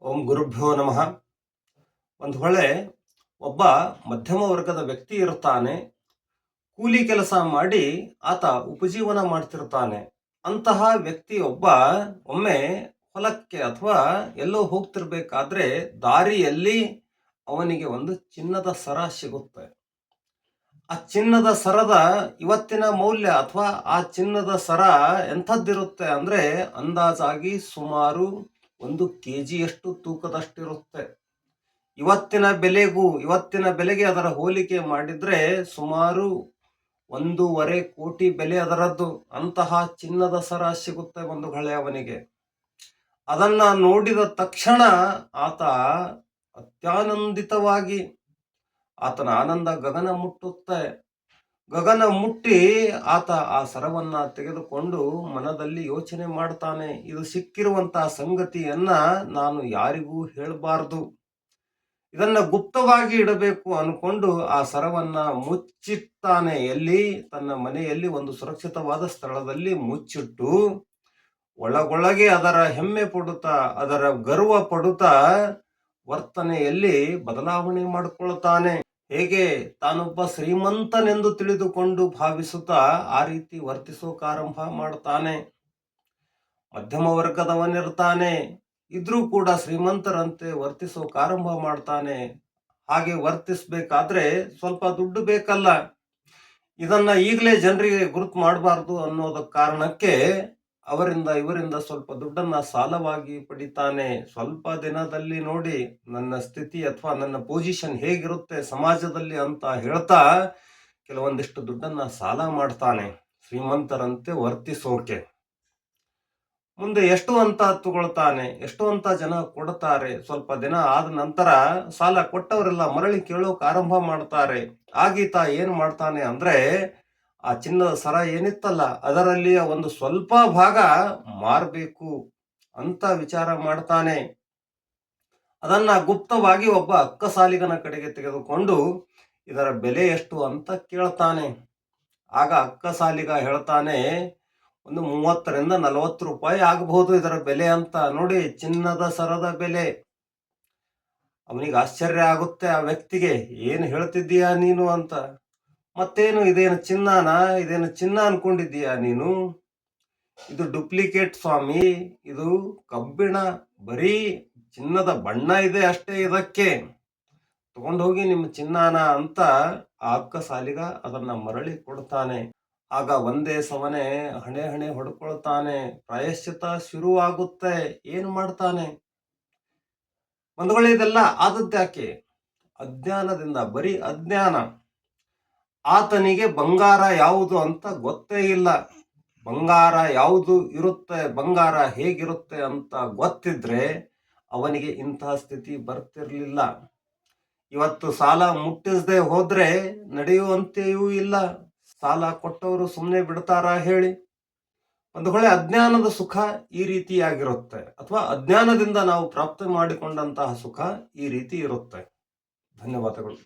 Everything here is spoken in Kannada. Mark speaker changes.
Speaker 1: ಓಂ ಗುರುಭ್ಯೋ ನಮಃ. ಒಂದು ವೇಳೆ ಒಬ್ಬ ಮಧ್ಯಮ ವರ್ಗದ ವ್ಯಕ್ತಿ ಇರ್ತಾನೆ, ಕೂಲಿ ಕೆಲಸ ಮಾಡಿ ಆತ ಉಪಜೀವನ ಮಾಡ್ತಿರ್ತಾನೆ. ಅಂತಹ ವ್ಯಕ್ತಿ ಒಮ್ಮೆ ಹೊಲಕ್ಕೆ ಅಥವಾ ಎಲ್ಲೋ ಹೋಗ್ತಿರ್ಬೇಕಾದ್ರೆ ದಾರಿಯಲ್ಲಿ ಅವನಿಗೆ ಒಂದು ಚಿನ್ನದ ಸರ ಸಿಗುತ್ತೆ. ಆ ಚಿನ್ನದ ಸರದ ಇವತ್ತಿನ ಮೌಲ್ಯ ಅಥವಾ ಆ ಚಿನ್ನದ ಸರ ಎಂಥದ್ದಿರುತ್ತೆ ಅಂದ್ರೆ ಅಂದಾಜಾಗಿ ಸುಮಾರು 1 ಕೆಜಿಯಷ್ಟು ತೂಕದಷ್ಟಿರುತ್ತೆ. ಇವತ್ತಿನ ಬೆಲೆಗೆ ಅದರ ಹೋಲಿಕೆ ಮಾಡಿದ್ರೆ ಸುಮಾರು 1.5 ಕೋಟಿ ಬೆಲೆ ಅದರದ್ದು. ಅಂತಹ ಚಿನ್ನದ ಸರ ಸಿಗುತ್ತೆ ಬಂಧುಗಳೇ ಅವನಿಗೆ. ಅದನ್ನ ನೋಡಿದ ತಕ್ಷಣ ಆತ ಅತ್ಯಾನಂದಿತವಾಗಿ ಆತನ ಆನಂದ ಗಗನ ಮುಟ್ಟಿ ಆತ ಆ ಸರವನ್ನ ತೆಗೆದುಕೊಂಡು ಮನದಲ್ಲಿ ಯೋಚನೆ ಮಾಡ್ತಾನೆ, ಇದು ಸಿಕ್ಕಿರುವಂತಹ ಸಂಗತಿಯನ್ನ ನಾನು ಯಾರಿಗೂ ಹೇಳಬಾರದು, ಇದನ್ನ ಗುಪ್ತವಾಗಿ ಇಡಬೇಕು ಅನ್ಕೊಂಡು ಆ ಸರವನ್ನ ಮುಚ್ಚಿಟ್ಟಾನೆ. ಎಲ್ಲಿ? ತನ್ನ ಮನೆಯಲ್ಲಿ ಒಂದು ಸುರಕ್ಷಿತವಾದ ಸ್ಥಳದಲ್ಲಿ ಮುಚ್ಚಿಟ್ಟು ಒಳಗೊಳಗೆ ಅದರ ಹೆಮ್ಮೆ ಪಡುತ್ತಾ, ಅದರ ಗರ್ವ ಪಡುತ್ತಾ ವರ್ತನೆಯಲ್ಲಿ ಬದಲಾವಣೆ ಮಾಡಿಕೊಳ್ತಾನೆ. ಹೇಗೆ? ತಾನೊಬ್ಬ ಶ್ರೀಮಂತನೆಂದು ತಿಳಿದುಕೊಂಡು ಭಾವಿಸುತ್ತಾ ಆ ರೀತಿ ವರ್ತಿಸೋಕಾರಂಭ ಮಾಡ್ತಾನೆ. ಮಧ್ಯಮ ವರ್ಗದವನಿರ್ತಾನೆ, ಇದ್ರೂ ಕೂಡ ಶ್ರೀಮಂತರಂತೆ ವರ್ತಿಸೋಕಾರಂಭ ಮಾಡ್ತಾನೆ. ಹಾಗೆ ವರ್ತಿಸ್ಬೇಕಾದ್ರೆ ಸ್ವಲ್ಪ ದುಡ್ಡು ಬೇಕಲ್ಲ. ಇದನ್ನ ಈಗಲೇ ಜನರಿಗೆ ಗುರುತು ಮಾಡಬಾರ್ದು ಅನ್ನೋದ ಕಾರಣಕ್ಕೆ ಇವರಿಂದ ಸ್ವಲ್ಪ ದುಡ್ಡನ್ನ ಸಾಲವಾಗಿ ಪಡಿತಾನೆ. ಸ್ವಲ್ಪ ದಿನದಲ್ಲಿ ನೋಡಿ ನನ್ನ ಸ್ಥಿತಿ ಅಥವಾ ನನ್ನ ಪೊಸಿಷನ್ ಹೇಗಿರುತ್ತೆ ಸಮಾಜದಲ್ಲಿ ಅಂತ ಹೇಳ್ತಾ ಕೆಲವೊಂದಿಷ್ಟು ದುಡ್ಡನ್ನ ಸಾಲ ಮಾಡ್ತಾನೆ ಶ್ರೀಮಂತರಂತೆ ವರ್ತಿಸೋಕೆ. ಮುಂದೆ ಎಷ್ಟು ಅಂತ ತಗೊಳ್ತಾನೆ, ಎಷ್ಟು ಅಂತ ಜನ ಕೊಡ್ತಾರೆ. ಸ್ವಲ್ಪ ದಿನ ಆದ ನಂತರ ಸಾಲ ಕೊಟ್ಟವರೆಲ್ಲ ಮರಳಿ ಕೇಳೋಕೆ ಆರಂಭ ಮಾಡ್ತಾರೆ. ಆಗೀತ ಏನ್ ಮಾಡ್ತಾನೆ ಅಂದ್ರೆ ಆ ಚಿನ್ನದ ಸರ ಏನಿತ್ತಲ್ಲ ಅದರಲ್ಲಿ ಒಂದು ಸ್ವಲ್ಪ ಭಾಗ ಮಾರಬೇಕು ಅಂತ ವಿಚಾರ ಮಾಡ್ತಾನೆ. ಅದನ್ನ ಗುಪ್ತವಾಗಿ ಒಬ್ಬ ಅಕ್ಕಸಾಲಿಗನ ಕಡೆಗೆ ತೆಗೆದುಕೊಂಡು ಇದರ ಬೆಲೆ ಎಷ್ಟು ಅಂತ ಕೇಳ್ತಾನೆ. ಆಗ ಅಕ್ಕಸಾಲಿಗ ಹೇಳ್ತಾನೆ, ಒಂದು 30 ರಿಂದ 40 ರೂಪಾಯಿ ಆಗಬಹುದು ಇದರ ಬೆಲೆ ಅಂತ. ನೋಡಿ, ಚಿನ್ನದ ಸರದ ಬೆಲೆ. ಅವನಿಗೆ ಆಶ್ಚರ್ಯ ಆಗುತ್ತೆ ಆ ವ್ಯಕ್ತಿಗೆ. ಏನು ಹೇಳ್ತಿದ್ದೀಯಾ ನೀನು ಅಂತ. ಮತ್ತೇನು, ಇದೇನು ಚಿನ್ನ ಅನ್ಕೊಂಡಿದ್ದೀಯಾ ನೀನು? ಇದು ಡೂಪ್ಲಿಕೇಟ್ ಸ್ವಾಮಿ, ಇದು ಕಬ್ಬಿಣ, ಬರೀ ಚಿನ್ನದ ಬಣ್ಣ ಇದೆ ಅಷ್ಟೇ ಇದಕ್ಕೆ. ತಗೊಂಡೋಗಿ ನಿಮ್ಮ ಚಿನ್ನಾನ ಅಂತ ಆ ಅಕ್ಕಸಾಲಿಗ ಅದನ್ನ ಮರಳಿ ಕೊಡ್ತಾನೆ. ಆಗ ಒಂದೇ ಸವನೆ ಹಣೆ ಹೊಡ್ಕೊಳ್ತಾನೆ. ಪ್ರಾಯಶ್ಚಿತ ಶುರುವಾಗುತ್ತೆ. ಏನು ಮಾಡ್ತಾನೆ? ಇದೆಲ್ಲ ಆದದ್ಯಾಕೆ? ಅಜ್ಞಾನದಿಂದ, ಬರೀ ಅಜ್ಞಾನ. ಆತನಿಗೆ ಬಂಗಾರ ಯಾವುದು ಅಂತ ಗೊತ್ತೇ ಇಲ್ಲ. ಬಂಗಾರ ಯಾವುದು ಇರುತ್ತೆ, ಬಂಗಾರ ಹೇಗಿರುತ್ತೆ ಅಂತ ಗೊತ್ತಿದ್ರೆ ಅವನಿಗೆ ಇಂತಹ ಸ್ಥಿತಿ ಬರ್ತಿರ್ಲಿಲ್ಲ. ಇವತ್ತು ಸಾಲ ಮುಟ್ಟಿಸದೆ ಹೋದ್ರೆ ನಡೆಯುವಂತೆಯೂ ಇಲ್ಲ. ಸಾಲ ಕೊಟ್ಟವರು ಸುಮ್ಮನೆ ಬಿಡ್ತಾರ ಹೇಳಿ? ಒಂದು ವೇಳೆ ಅಜ್ಞಾನದ ಸುಖ ಈ ರೀತಿಯಾಗಿರುತ್ತೆ, ಅಥವಾ ಅಜ್ಞಾನದಿಂದ ನಾವು ಪ್ರಾಪ್ತಿ ಮಾಡಿಕೊಂಡಂತಹ ಸುಖ ಈ ರೀತಿ ಇರುತ್ತೆ. ಧನ್ಯವಾದಗಳು.